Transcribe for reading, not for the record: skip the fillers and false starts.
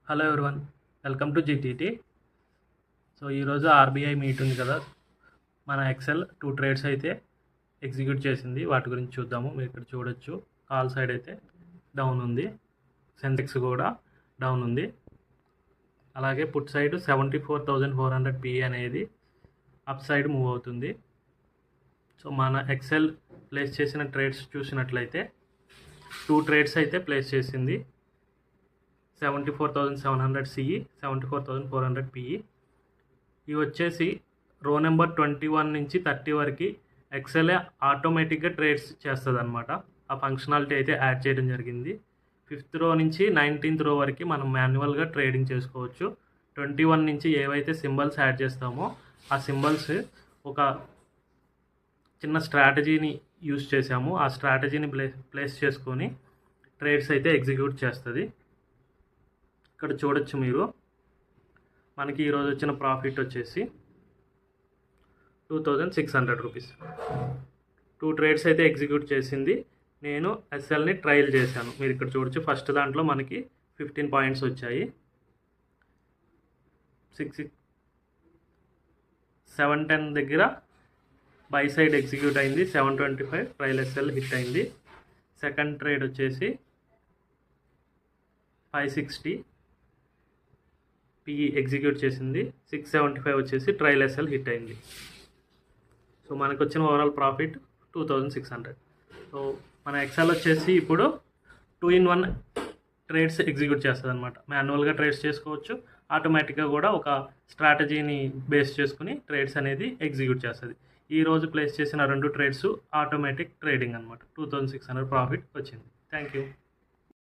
Hello everyone, welcome to GTT. So ఈరోజు RBI meet ఉంది కదా, మన ఎక్సెల్ 2 ట్రేడ్స్ అయితే ఎగ్జిక్యూట్ చేసింది. వాటి గురించి చూద్దాము. మీరు ఇక్కడ చూడొచ్చు, కాల్ సైడ్ అయితే డౌన్ ఉంది, సెన్సెక్స్ కూడా డౌన్ ఉంది. అలాగే పుట్ సైడ్ 74,400 పిఈ అనేది అప్ సైడ్ మూవ్ అవుతుంది. సో మన ఎక్సెల్ ప్లేస్ చేసిన ట్రేడ్స్ చూసినట్లయితే 2 ట్రేడ్స్ అయితే ప్లేస్ చేసింది. 74,700 సిఈ, 74,400 పిఈ. ఇవి వచ్చేసి రో నెంబర్ 21 నుంచి 30 వరకు ఎక్సెల్ ఆటోమేటిక్గా ట్రేడ్స్ చేస్తుంది అనమాట. ఆ ఫంక్షనాలిటీ అయితే యాడ్ చేయడం జరిగింది. 5th రో నుంచి 19th రో వరకు మనం మాన్యువల్గా ట్రేడింగ్ చేసుకోవచ్చు. 21 నుంచి ఏవైతే సింబల్స్ యాడ్ చేస్తామో ఆ సింబల్స్ ఒక చిన్న స్ట్రాటజీని యూజ్ చేసాము. ఆ స్ట్రాటజీని ప్లేస్ చేసుకొని ట్రేడ్స్ అయితే ఎగ్జిక్యూట్ చేస్తుంది. ఇక్కడ చూడొచ్చు మీరు, మనకి ఈరోజు వచ్చిన ప్రాఫిట్ వచ్చేసి 2,600 రూపీస్. 2 ట్రేడ్స్ అయితే ఎగ్జిక్యూట్ చేసింది. నేను ఎస్ఎల్ని ట్రయల్ చేశాను. మీరు ఇక్కడ చూడొచ్చు, ఫస్ట్ దాంట్లో మనకి 15 పాయింట్స్ వచ్చాయి. 710 దగ్గర బై సైడ్ ఎగ్జిక్యూట్ అయింది. 725 ట్రయల్ ఎస్ఎల్ హిట్ అయింది. సెకండ్ ట్రేడ్ వచ్చేసి 560 పిఈ ఎగ్జిక్యూట్ చేసింది. 675 వచ్చేసి ట్రయల్ ఎస్ఎల్ హిట్ అయింది. సో మనకు వచ్చిన ఓవరాల్ ప్రాఫిట్ 2,600. సో మన ఎక్సెల్ వచ్చేసి ఇప్పుడు 2-in-1 ట్రేడ్స్ ఎగ్జిక్యూట్ చేస్తుంది అనమాట. మాన్యువల్గా ట్రేడ్స్ చేసుకోవచ్చు, ఆటోమేటిక్గా కూడా ఒక స్ట్రాటజీని బేస్ చేసుకుని ట్రేడ్స్ అనేది ఎగ్జిక్యూట్ చేస్తుంది. ఈరోజు ప్లేస్ చేసిన 2 ట్రేడ్స్ ఆటోమేటిక్ ట్రేడింగ్ అనమాట. 2,600 ప్రాఫిట్ వచ్చింది. Thank you.